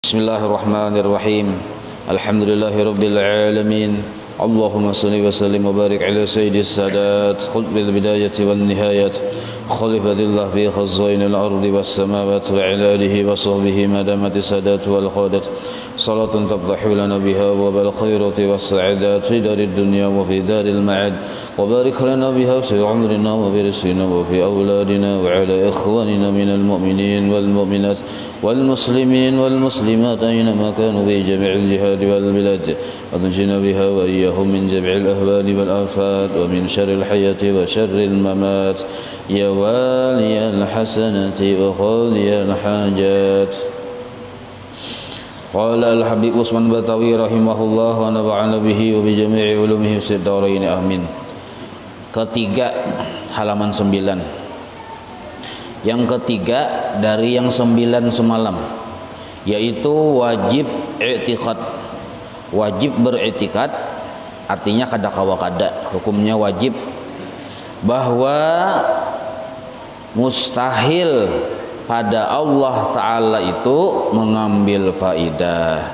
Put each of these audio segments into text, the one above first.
Bismillahirrahmanirrahim. Alhamdulillahi rabbil alamin. Allahumma salli wa sallim wa barik ala sayyidis sadat qutbil bidayati wan nihayat khalifatillah bi khazainil ardi was samawati wa ala alihi wa sahbihi madamati sadat wal qadat salatan tafdahu lana biha wa bil khairati was sa'adat fi darid dunya wa fi daril ma'ad wa barik lana biha fi umrina wa bi rizqina wa fi awladina wa ala ikhwanina minal mu'minin wal mu'minat wal muslimin wal muslimat aynama kanu bi jami'il jihad wal bilad wa tunjina biha wa iyyahum min jami'il ahwali wal afat wa min syarril hayati wa syarril mamat ya waliyal hasanati wa khaliyal hajat. Qala al-Habib Utsman Batawi rahimahullah wa nafa'ana bihi wa bi jami'i ulumihi fid dharain amin. Ketiga, halaman 9. Yang ketiga dari yang 9 semalam, yaitu wajib i'tiqad. Wajib beriktikad artinya kada kawa kada, hukumnya wajib, bahwa mustahil pada Allah Ta'ala itu mengambil faidah.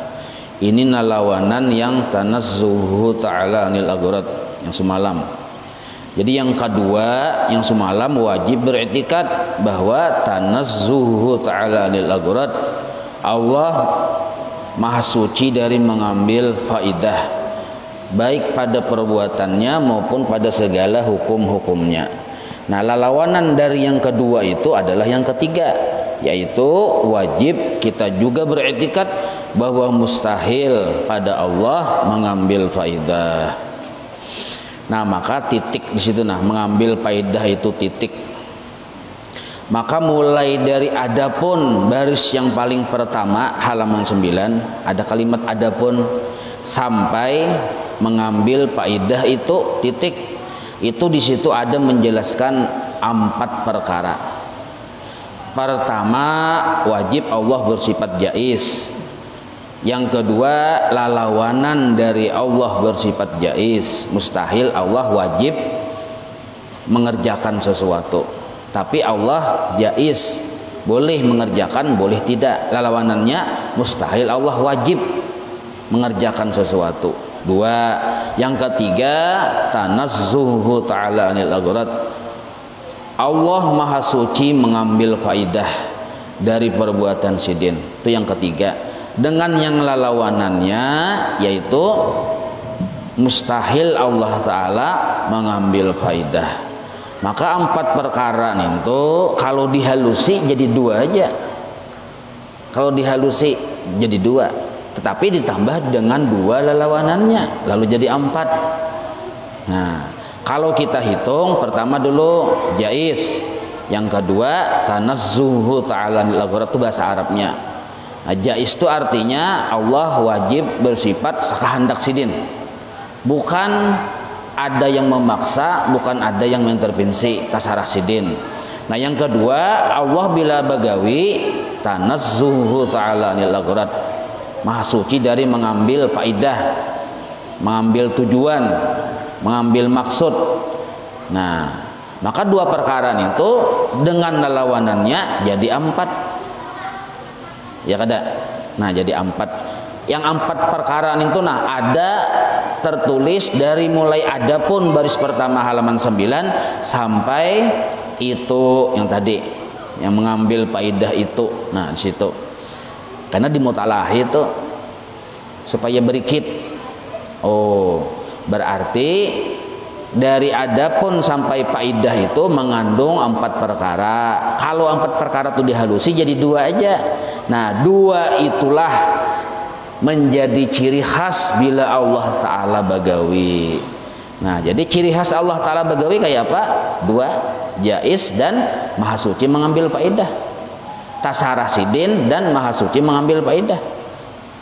Ini nalawanan yang tanazzuhu ta'ala anil aghrad yang semalam. Jadi yang kedua, yang semalam wajib beriktikad bahwa tanazzuhu ta'ala anil aghrad, Allah maha suci dari mengambil faidah, baik pada perbuatannya maupun pada segala hukum-hukumnya. Nah, lawanan dari yang kedua itu adalah yang ketiga, yaitu wajib kita juga beriktikad bahwa mustahil pada Allah mengambil faidah. Nah, maka titik di situ, nah, mengambil faidah itu titik. Maka mulai dari adapun baris yang paling pertama halaman 9 ada kalimat adapun sampai mengambil faidah itu titik. Itu di situ ada menjelaskan 4 perkara. Pertama, wajib Allah bersifat jaiz. Yang kedua, lalawanan dari Allah bersifat jaiz. Mustahil Allah wajib mengerjakan sesuatu, tapi Allah jaiz, boleh mengerjakan, boleh tidak. Lalawanannya mustahil Allah wajib mengerjakan sesuatu. 2, yang ketiga, tanazzuhu ta'ala anil aghrad. Allah maha suci mengambil faidah dari perbuatan sidin. Itu yang ketiga. Dengan yang lalawanannya, yaitu mustahil Allah Ta'ala mengambil faidah. Maka 4 perkara itu kalau dihalusi jadi 2 aja. Kalau dihalusi jadi 2, tetapi ditambah dengan 2 lalawanannya, lalu jadi 4. Nah, kalau kita hitung, pertama dulu jaiz, yang kedua tanazzuhu ta'ala anil aghrad, itu bahasa Arabnya. Nah, jaiz itu artinya Allah wajib bersifat sakahandak sidin, bukan ada yang memaksa, bukan ada yang mengintervensi tasarah sidin. Nah, yang kedua, Allah bila bagawi tanazzuhu ta'ala anil aghrad, maha suci dari mengambil faidah, mengambil tujuan, mengambil maksud. Nah, maka 2 perkara itu dengan lawanannya jadi 4. Ya kada? Nah, jadi 4. Yang 4 perkara itu, nah, ada tertulis dari mulai adapun baris pertama halaman 9 sampai itu yang tadi, yang mengambil faidah itu. Nah, di situ. Karena di mutalah itu supaya berikit. Oh, berarti dari adapun sampai faidah itu mengandung 4 perkara. Kalau 4 perkara itu dihalusi jadi 2 aja. Nah, 2 itulah menjadi ciri khas bila Allah Ta'ala bagawi. Nah, jadi ciri khas Allah Ta'ala bagawi kayak apa? 2, jaiz dan maha suci mengambil faidah. Tasarah sidin dan maha suci mengambil faidah.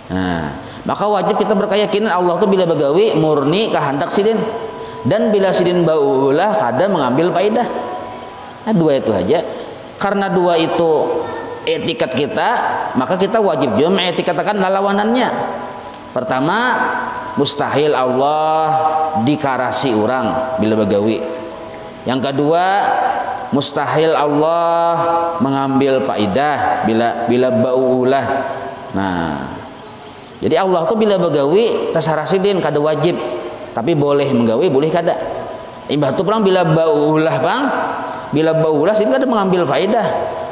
Nah, maka wajib kita berkeyakinan Allah itu bila bagawi murni kehendak sidin, dan bila sidin baulah kada mengambil faidah. Nah, 2 itu aja. Karena 2 itu etikat kita, maka kita wajib juga mengetikatakan lawanannya. Pertama, mustahil Allah dikarasi orang bila bagawi. Yang kedua, mustahil Allah mengambil faidah bila baulah Nah, jadi Allah tuh bila begawi tasarah sidin kada wajib, tapi boleh menggawi, boleh kada. Imbah tu perang bila baulah bang, bila baulah sidin kada mengambil faedah,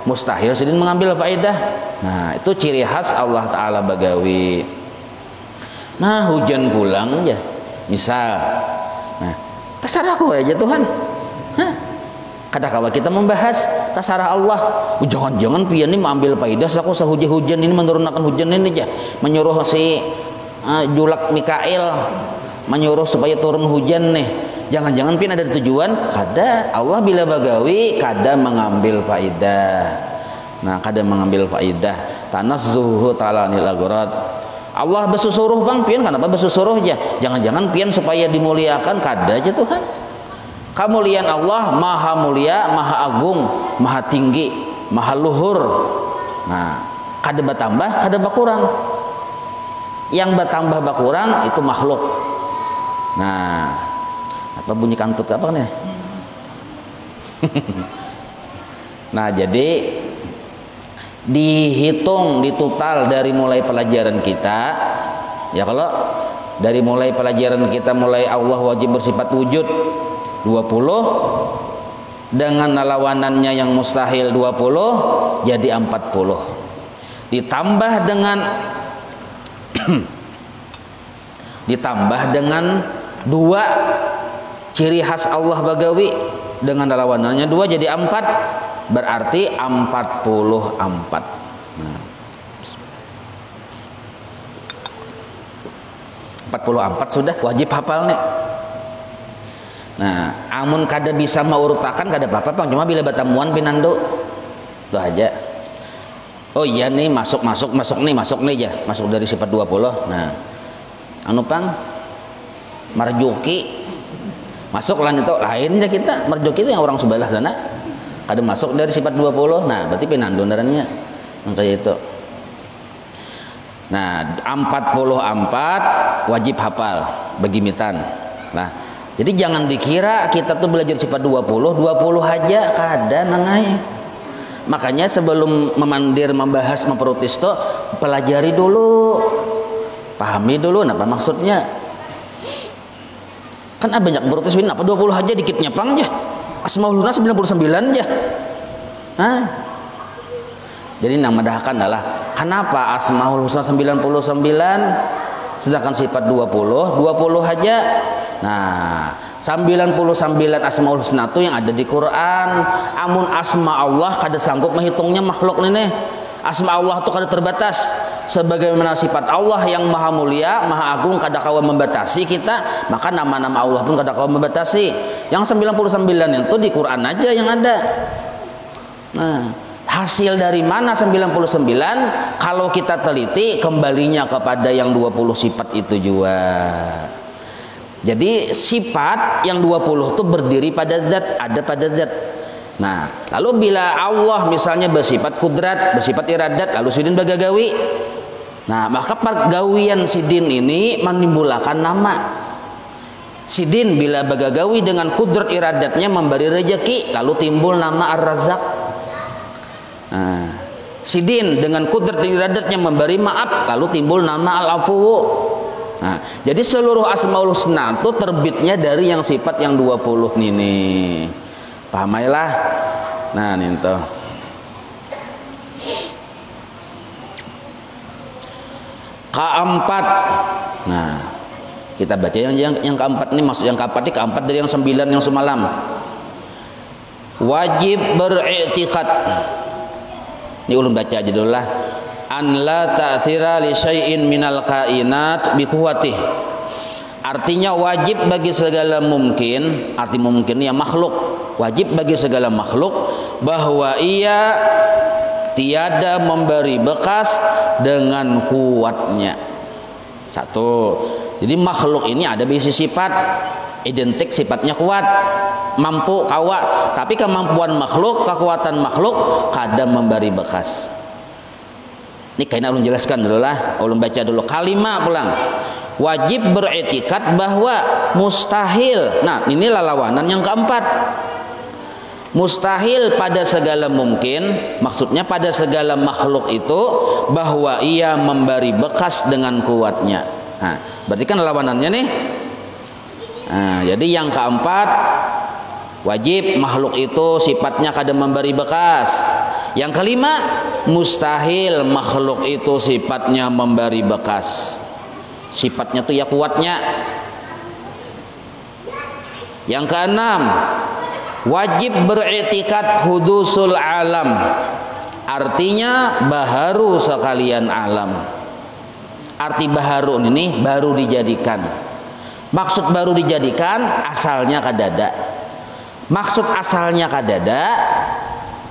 mustahil sidin mengambil faedah. Nah, itu ciri khas Allah Ta'ala bagawi. Nah, hujan pulang aja misal, nah terserah aku aja Tuhan. Hah? Kadang-kadang kita membahas terserah Allah. Jangan-jangan pian ini mengambil faedah aku sehujan-hujan ini menurunkan hujan ini aja, menyuruh si Julak Mikail menyuruh supaya turun hujan nih. Jangan-jangan pian ada tujuan. Kada, Allah bila bagawi kada mengambil faedah. Nah, kada mengambil faedah. Tanazzuhu ta'ala anil aghrad. Allah bersusuruh bang, pian kenapa bersusuruh aja? Jangan-jangan pian supaya dimuliakan, kada aja Tuhan. Kemuliaan Allah maha mulia, maha agung, maha tinggi, maha luhur. Nah, kada bertambah, kada berkurang. Yang bertambah berkurang itu makhluk. Nah, apa bunyi kantut apa nih? Nah, jadi dihitung, ditotal dari mulai pelajaran kita, ya kalau dari mulai pelajaran kita mulai Allah wajib bersifat wujud 20, dengan lawanannya yang mustahil 20, jadi 40. Ditambah dengan ditambah dengan 2 ciri khas Allah bagawi, dengan lawanannya 2 jadi 4, berarti 44. Nah, 44 sudah wajib hafal nih. Nah, amun kada bisa maurutakan kada apa-apa Bang, cuma bila batamuan pinando itu aja. Oh iya nih masuk nih aja, masuk dari sifat 20. Nah, anu Pang marjuki masuk lan itu lainnya kita marjuki itu yang orang sebelah sana. Kada masuk dari sifat 20, nah berarti pinandonarannya kayak itu. Nah, 44 wajib hafal bagi mitan. Nah, jadi jangan dikira kita tuh belajar sifat 20 aja kada nangai. Makanya sebelum memandir, membahas, memprotes tuh pelajari dulu, pahami dulu apa maksudnya. Kan banyak memprotes apa 20 aja dikitnya Pang aja. Asmaul Husna 99 aja. Hah? Jadi nama dahkan adalah kenapa Asmaul Husna 99 sedangkan sifat 20 aja. Nah, 99 Asmaul Husna itu yang ada di Quran. Amun asma Allah kada sanggup menghitungnya makhluk nih. Asma Allah itu kada terbatas. Sebagaimana sifat Allah yang maha mulia, maha agung kada kawa membatasi kita, maka nama-nama Allah pun kada kawa membatasi. Yang 99 itu di Quran aja yang ada. Nah, hasil dari mana 99? Kalau kita teliti kembalinya kepada yang 20 sifat itu juga. Jadi sifat yang 20 itu berdiri pada zat, ada pada zat. Nah, lalu bila Allah misalnya bersifat kudrat, bersifat iradat, lalu sidin bagagawi. Nah, maka pergawian sidin ini menimbulkan nama. Sidin bila bagagawi dengan kudrat iradatnya memberi rezeki, lalu timbul nama Ar-Razzaq. Nah, sidin dengan kudrat iradatnya memberi maaf, lalu timbul nama Al-Afu. Nah, jadi seluruh Asmaul Husna itu terbitnya dari yang sifat yang 20 ini. Pahamailah. Nah, ninto. Keempat. Nah, kita baca yang keempat ini, maksud yang keempat ini keempat dari yang 9 yang semalam. Wajib beriktikad. Ini ulun baca aja dulu lah. An la ta'thira li syai'in minal kainat bi quwwatih. Artinya wajib bagi segala mungkin, arti mungkin ya makhluk. Wajib bagi segala makhluk bahwa ia tiada memberi bekas dengan kuatnya. Satu. Jadi makhluk ini ada bisi sifat identik, sifatnya kuat, mampu kawa, tapi kemampuan makhluk, kekuatan makhluk kadang memberi bekas. Ini kayaknya ulun jelaskan dulu lah, ulun baca dulu kalimat pulang. Wajib beretikat bahwa mustahil. Nah, inilah lawanan yang keempat. Mustahil pada segala mungkin, maksudnya pada segala makhluk itu, bahwa ia memberi bekas dengan kuatnya. Nah, berarti kan lawanannya nih. Nah, jadi yang keempat, wajib makhluk itu sifatnya kada memberi bekas. Yang kelima, mustahil makhluk itu sifatnya memberi bekas. Sifatnya tuh ya kuatnya. Yang keenam, wajib beriktikad hudusul alam, artinya baharu sekalian alam. Arti baharu ini baru dijadikan. Maksud baru dijadikan, asalnya kadada. Maksud asalnya kadada,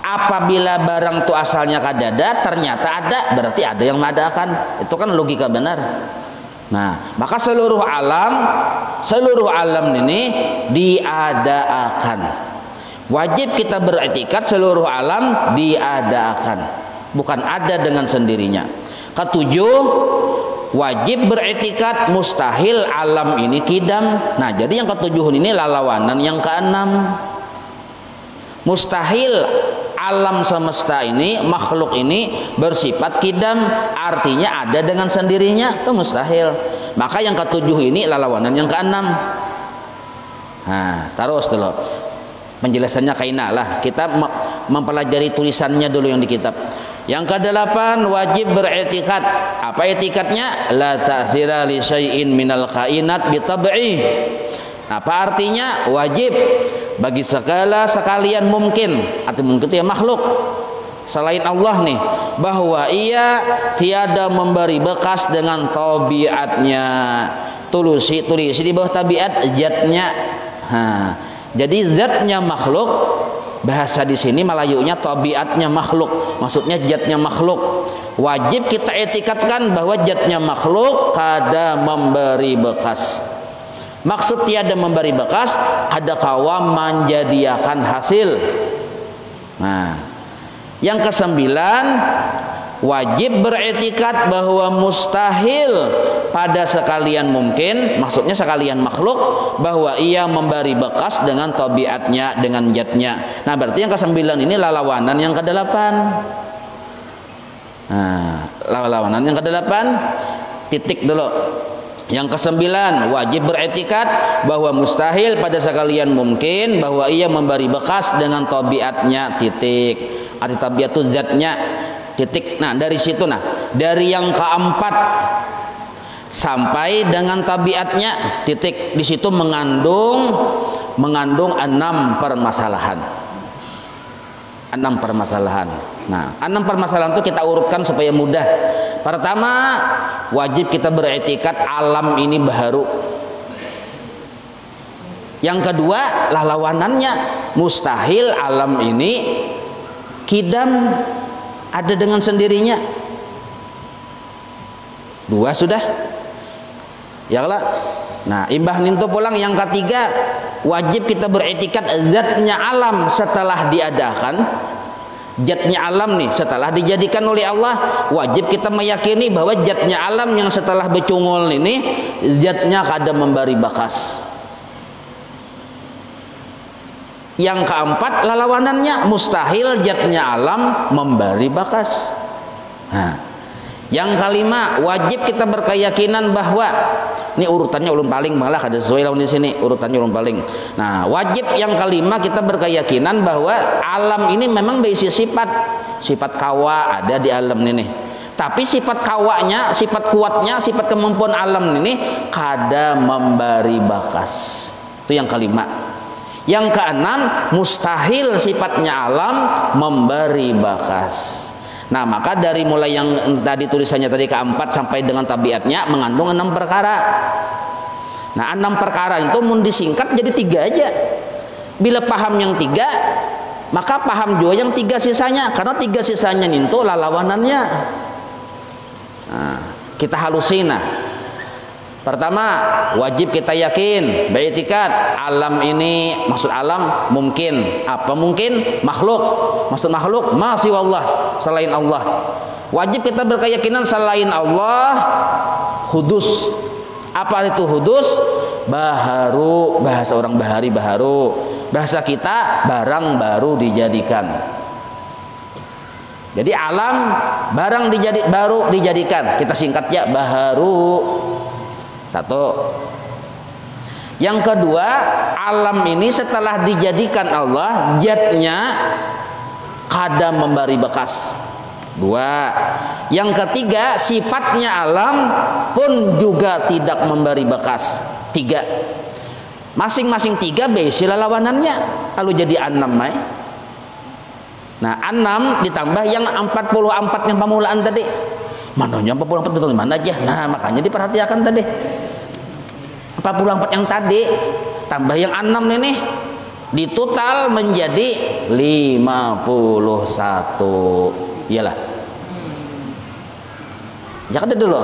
apabila barang itu asalnya kadada, ternyata ada, berarti ada yang mengadakan. Itu kan logika benar. Nah, maka seluruh alam ini diadakan. Wajib kita beriktikad seluruh alam diadakan, bukan ada dengan sendirinya. Ketujuh, wajib beriktikad mustahil alam ini kidam. Nah, jadi yang ketujuh ini lalawanan yang keenam. Mustahil alam semesta ini, makhluk ini bersifat kidam, artinya ada dengan sendirinya, itu mustahil. Maka yang ketujuh ini lalawanan yang keenam. Nah, terus dulu penjelasannya kaina lah. Kita mempelajari tulisannya dulu yang di kitab. Yang kedelapan, wajib beriktikad. Apa etikadnya? La ta'zira li syai'in minal kainat bitab'i. Apa artinya? Wajib bagi segala sekalian mungkin, arti mungkin itu ya makhluk selain Allah nih, bahwa ia tiada memberi bekas dengan tabiatnya. Tulisi di bawah tabiat zatnya. Jadi zatnya makhluk, bahasa di sini Melayunya tabiatnya makhluk, maksudnya zatnya makhluk. Wajib kita etikatkan bahwa zatnya makhluk kada memberi bekas. Maksud tiada memberi bekas, ada kawa menjadiakan hasil. Nah, yang kesembilan, wajib beriktikad bahwa mustahil pada sekalian mungkin, maksudnya sekalian makhluk, bahwa ia memberi bekas dengan tabiatnya, dengan zatnya. Nah, berarti yang kesembilan ini lalawanan yang kedelapan. Nah, lalawanan yang kedelapan, titik dulu. Yang kesembilan, wajib beriktikad bahwa mustahil pada sekalian mungkin bahwa ia memberi bekas dengan tabiatnya, titik. Arti tabiat itu zatnya, titik. Nah, dari situ, dari yang keempat sampai dengan tabiatnya, titik. Di situ mengandung 6 permasalahan. 6 permasalahan. Nah, 6 permasalahan itu kita urutkan supaya mudah. Pertama, wajib kita beriktikad alam ini baharu. Yang kedua, lawanannya mustahil alam ini kidam, ada dengan sendirinya. 2 sudah. Ya lah. Nah, imbah nintu pulang yang ketiga, wajib kita beriktikad zatnya alam setelah diadakan. Zatnya alam nih setelah dijadikan oleh Allah, wajib kita meyakini bahwa zatnya alam yang setelah becungul ini zatnya kada memberi bekas. Yang keempat, lawanannya mustahil zatnya alam memberi bekas. Nah, yang kelima, wajib kita berkeyakinan bahwa ini urutannya ulun paling, malah ada sesuai lawan di sini urutannya ulun paling. Nah, wajib yang kelima kita berkeyakinan bahwa alam ini memang berisi sifat kawa ada di alam ini. Tapi sifat kawanya, sifat kuatnya, sifat kemampuan alam ini kada memberi bekas. Itu yang kelima. Yang keenam, mustahil sifatnya alam memberi bekas. Nah, maka dari mulai yang tadi tulisannya tadi keempat sampai dengan tabiatnya mengandung 6 perkara. Nah, 6 perkara itu mun disingkat jadi 3 aja. Bila paham yang 3, maka paham juga yang 3 sisanya, karena 3 sisanya itu lawanannya. Nah, kita halusin. Pertama, wajib kita yakin, beriktikad alam ini, maksud alam mungkin. Apa mungkin? Makhluk. Maksud makhluk masih Allah, selain Allah. Wajib kita berkeyakinan selain Allah hudus. Apa itu hudus? Baharu, bahasa orang bahari baharu. bahasa kita barang baru dijadikan. Jadi alam barang baru dijadikan, kita singkatnya baharu. Satu. Yang kedua, alam ini setelah dijadikan Allah, zatnya kadang memberi bekas. Dua. Yang ketiga, sifatnya alam pun juga tidak memberi bekas. Tiga. Masing-masing tiga besi lawanannya. Kalau jadi enam, nah, 6 ditambah yang 44 yang pemulaan tadi. Mananya 44 itu mana aja? Nah, makanya diperhatikan tadi. 44 yang tadi tambah yang 6 ini di total menjadi 51. Iyalah. Ya kan dulu.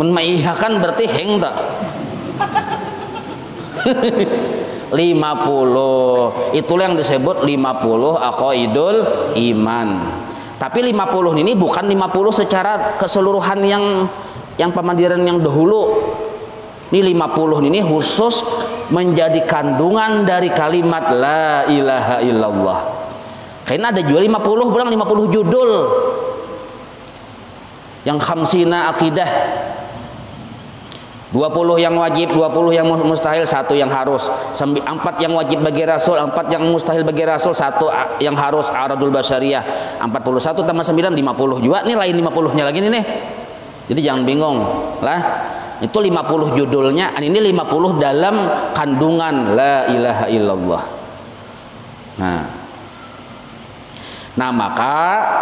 Menmaihakan berarti heng tak? 50. Itulah yang disebut 50 aqaidul iman. Tapi 50 ini bukan 50 secara keseluruhan yang pemandiran yang dahulu. Ini 50 ini khusus menjadi kandungan dari kalimat la ilaha illallah. Karena ada juga 50 bilang 50 judul. Yang khamsina akidah. 20 yang wajib, 20 yang mustahil, 1 yang harus. 4 yang wajib bagi Rasul, 4 yang mustahil bagi Rasul, 1 yang harus aradul basyariyah. 41 tambah 9 50 juga. Nih lain 50-nya lagi nih. Jadi jangan bingung lah. Itu 50 judulnya, ini 50 dalam kandungan la ilaha illallah. Nah, maka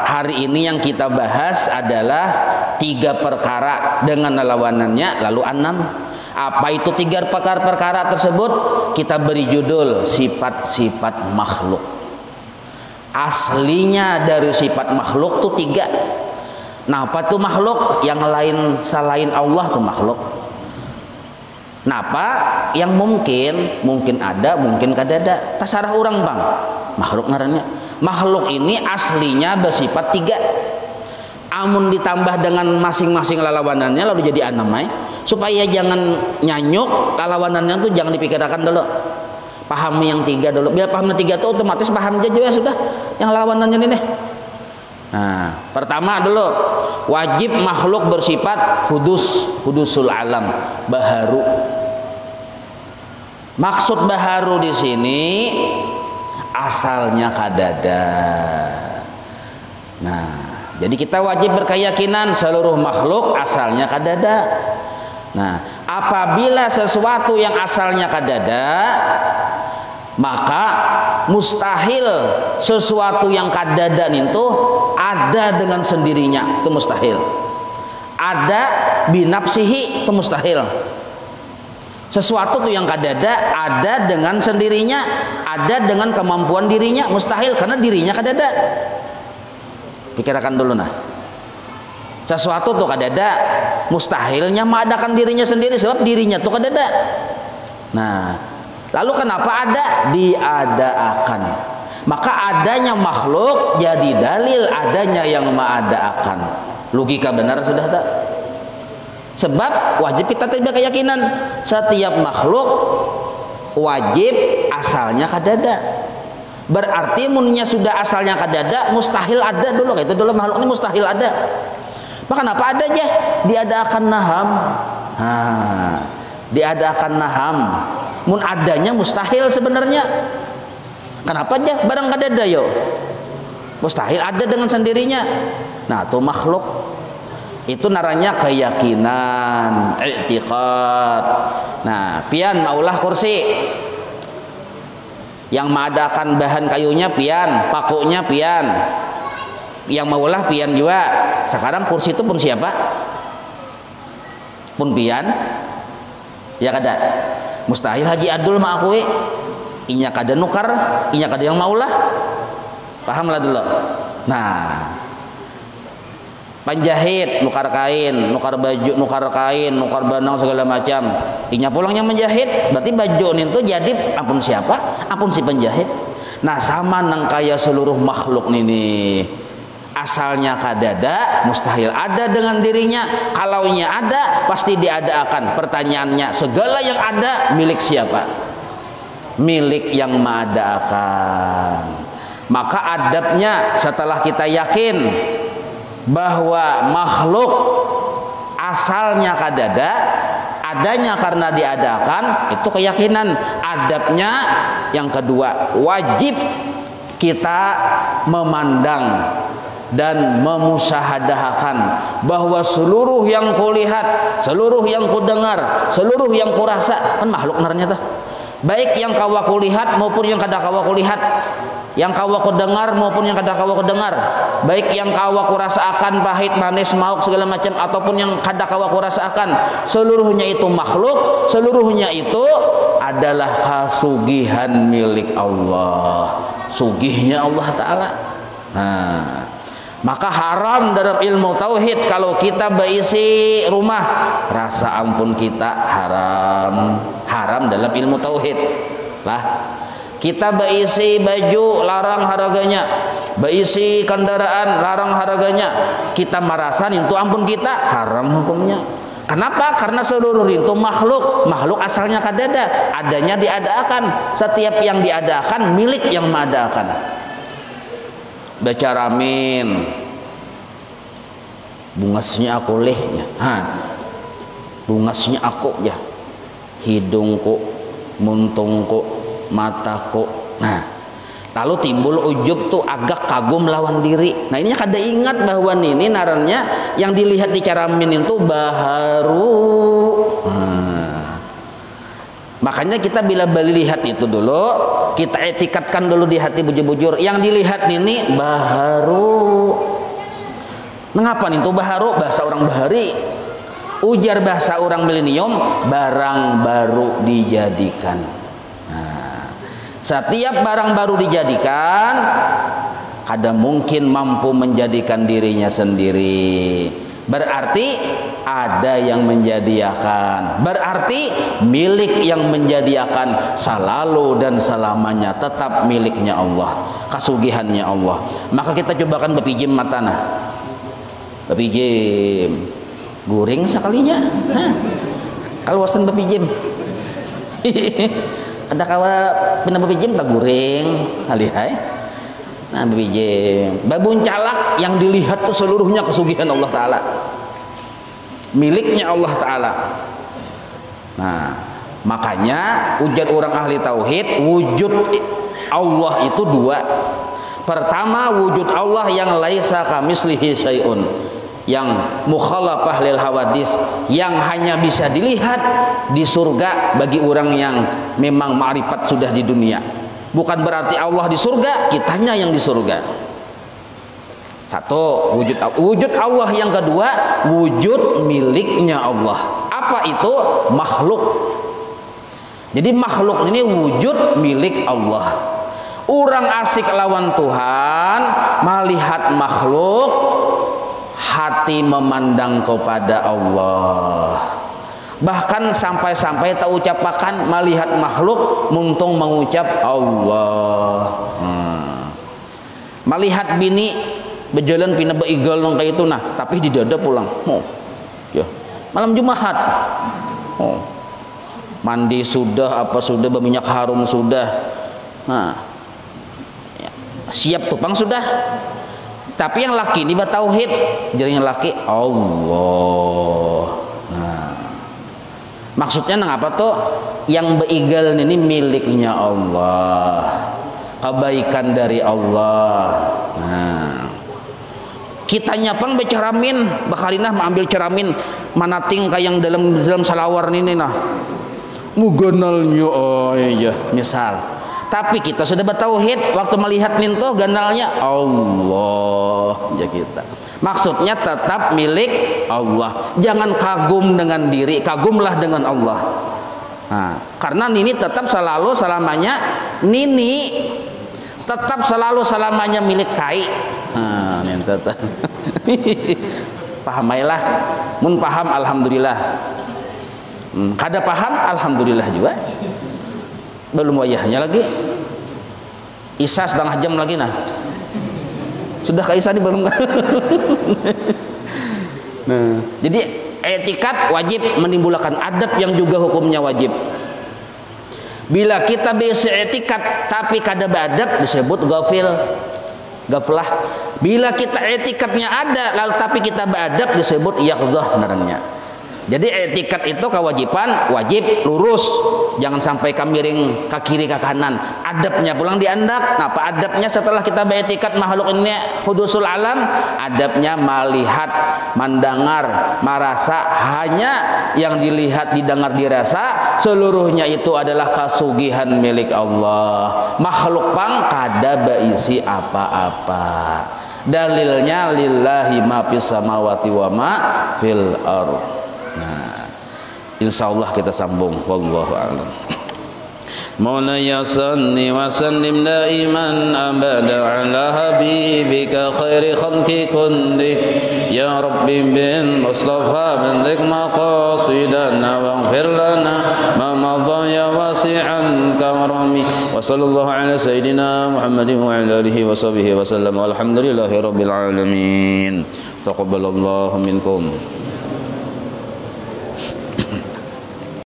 hari ini yang kita bahas adalah 3 perkara dengan lawanannya, lalu 6. Apa itu 3 perkara tersebut? Kita beri judul sifat-sifat makhluk. Aslinya dari sifat makhluk tuh 3. Nah, apa tuh makhluk? Yang lain selain Allah tuh makhluk. Napa? Yang mungkin ada, mungkin kadada. Terserah orang, Bang. Makhluk ngarannya. Makhluk ini aslinya bersifat 3. Amun ditambah dengan masing-masing lawanannya lalu jadi 6, supaya jangan nyanyuk lawanannya tuh jangan dipikirkan dulu. Pahami yang 3 dulu. Biar paham yang 3 tuh otomatis paham aja juga sudah yang lawanannya ini. Nah, pertama dulu, wajib makhluk bersifat hudusul alam, baharu. Maksud baharu di sini asalnya kadada. Nah, jadi kita wajib berkeyakinan seluruh makhluk asalnya kadada. Nah, apabila sesuatu yang asalnya kadada, maka mustahil sesuatu yang kadada itu ada dengan sendirinya, itu mustahil. Ada binafsihi, itu mustahil. Sesuatu tuh yang kadada ada dengan sendirinya, ada dengan kemampuan dirinya, mustahil karena dirinya kadada. Pikirkan dulu nah. Sesuatu tuh kadada, mustahilnya mengadakan dirinya sendiri sebab dirinya tuh kadada. Nah, lalu kenapa ada? Diadakan. Maka adanya makhluk jadi dalil adanya yang mengadakan. Logika benar sudah tak? Sebab wajib kita tidak keyakinan setiap makhluk wajib asalnya kadada. Berarti munnya sudah asalnya kadada, mustahil ada dulu. Itu dulu makhluk ini mustahil ada. Maka kenapa ada aja? Diadakan naham. Diadakan naham. Mun adanya mustahil sebenarnya. Kenapa aja barang kadada yo? Mustahil ada dengan sendirinya. Nah, itu makhluk. Itu naranya keyakinan, i'tiqad. Nah, pian maulah kursi. Yang mengadakan bahan kayunya pian, pakunya pian. Yang maulah pian juga. Sekarang kursi itu pun siapa? Pun pian. Ya kada. Mustahil Haji Adul mengakui. Inya kada nukar, inya kada yang maulah. Pahamlah dulu. Nah, penjahit nukar kain, nukar baju, nukar kain, nukar benang segala macam. Inya pulang yang menjahit, berarti baju itu jadi ampun siapa? Ampun si penjahit. Nah, sama nang kaya seluruh makhluk ini. Asalnya kadada, mustahil ada dengan dirinya. Kalaunya ada, pasti diadakan. Pertanyaannya, segala yang ada milik siapa? milik yang Maha akan. Maka adabnya setelah kita yakin bahwa makhluk asalnya kadada, adanya karena diadakan, itu keyakinan. Adabnya yang kedua, wajib kita memandang dan memusahadahkan bahwa seluruh yang kulihat, seluruh yang kudengar, seluruh yang kurasa, kan makhluk narnya tuh, baik yang kawa kulihat maupun yang kada kawa kulihat, yang kawa kudengar maupun yang kada kawa kudengar, baik yang kawa kurasaakan pahit, manis, mauk segala macam ataupun yang kada kawa kurasaakan, seluruhnya itu makhluk, seluruhnya itu adalah kasugihan milik Allah, sugihnya Allah Ta'ala. Nah, maka haram dalam ilmu tauhid kalau kita berisi rumah, rasa ampun kita haram dalam ilmu tauhid lah. Kita berisi baju, larang harganya, berisi kendaraan, larang harganya, kita merasan itu ampun kita, haram hukumnya. Kenapa? Karena seluruh itu makhluk asalnya kadada, adanya diadakan. Setiap yang diadakan milik yang mengadakan. Baca ramin, bungasnya aku lehnya, bungasnya aku ya, hidungku, muntungku, mataku. Nah, lalu timbul ujub tuh, agak kagum lawan diri. Nah, ini kada ingat bahwa ini narannya yang dilihat di caramin itu baharu. Makanya kita bila beli lihat itu dulu, kita etikatkan dulu di hati bujur-bujur, yang dilihat ini baharu. Mengapa nih itu baharu? Bahasa orang bahari. Ujar bahasa orang milenium, barang baru dijadikan. Setiap barang baru dijadikan, kada mungkin mampu menjadikan dirinya sendiri. Berarti ada yang menjadikan, berarti milik yang menjadikan selalu dan selamanya tetap miliknya Allah, kasugihannya Allah. Maka kita cobakan bepijim matana, bepijim guring sekalinya. Kalau wasan bepijim ada kawa pina bepijim tak guring halihai. Nah, bepijim babun calak yang dilihat tuh seluruhnya kesugihan Allah Ta'ala, miliknya Allah Ta'ala. Nah, makanya ujar orang ahli tauhid, wujud Allah itu dua. Pertama, wujud Allah yang laisa kamislihi syai'un, yang mukhalafah lil hawadis, yang hanya bisa dilihat di surga bagi orang yang memang ma'rifat sudah di dunia. Bukan berarti Allah di surga, kitanya yang di surga. Satu, wujud Allah. Yang kedua, wujud miliknya Allah. Apa itu? Makhluk. Jadi makhluk ini wujud milik Allah. Orang asik lawan Tuhan, melihat makhluk, hati memandang kepada Allah. Bahkan sampai-sampai tak ucapakan melihat makhluk, muntung mengucap Allah. Melihat bini berjalan pina beigal nong kayak itu, nah tapi di dada pulang. Ya. Malam Jumat. Mandi sudah, apa sudah, berminyak harum sudah. Nah, ya. Siap tupang sudah. Tapi yang laki ini batauhid, jadi yang laki Allah. Nah, maksudnya ngapa tuh? Yang beigal ini miliknya Allah, kebaikan dari Allah. Nah, kita nyapang becaramin, bakarinah mengambil ceramin manating kayak yang dalam salawar ini nah, muganalnya oh iya misal. Tapi kita sudah bertauhid, waktu melihat ninto ganalnya Allah ya kita. Maksudnya tetap milik Allah. Jangan kagum dengan diri, kagumlah dengan Allah. Nah, karena nini tetap selalu selamanya nini tetap selalu selamanya milik kai. Nah, ini tetap. Pahamailah, mun paham alhamdulillah. Kada paham alhamdulillah juga. Belum wayahnya lagi. Isya setengah jam lagi nah. Sudah ke Isya nih belum? Nah, jadi etikat wajib menimbulkan adab yang juga hukumnya wajib. Bila kita bisa etikat tapi kada beradab disebut ghafil, gaflah. Bila kita etikatnya ada lalu tapi kita beradab disebut yaqdhah naranya. Jadi etikat itu kewajiban, wajib lurus, jangan sampai kamiring ke kiri ke kanan. Adabnya pulang diandak. Nah, apa adabnya setelah kita beretikat makhluk ini hudusul alam? Adabnya melihat, mendengar, merasa, hanya yang dilihat, didengar, dirasa seluruhnya itu adalah kasugihan milik Allah. Makhluk pang kada beisi apa-apa. Dalilnya lillahi ma fis samawati wa ma fil ardh. Nah, insyaallah kita sambung. Wallahu a'lam. Maulaya salli wa sallim daiman abada ala habibika khairi khalqi kulli ya rabbi bil mustafa billik maqasidana waghfir lana ma madha ya wasi'an karami wa sallallahu ala sayidina Muhammadin wa ala alihi wa sahbihi wa sallam walhamdulillahi rabbil alamin. Taqabbalallahu minkum.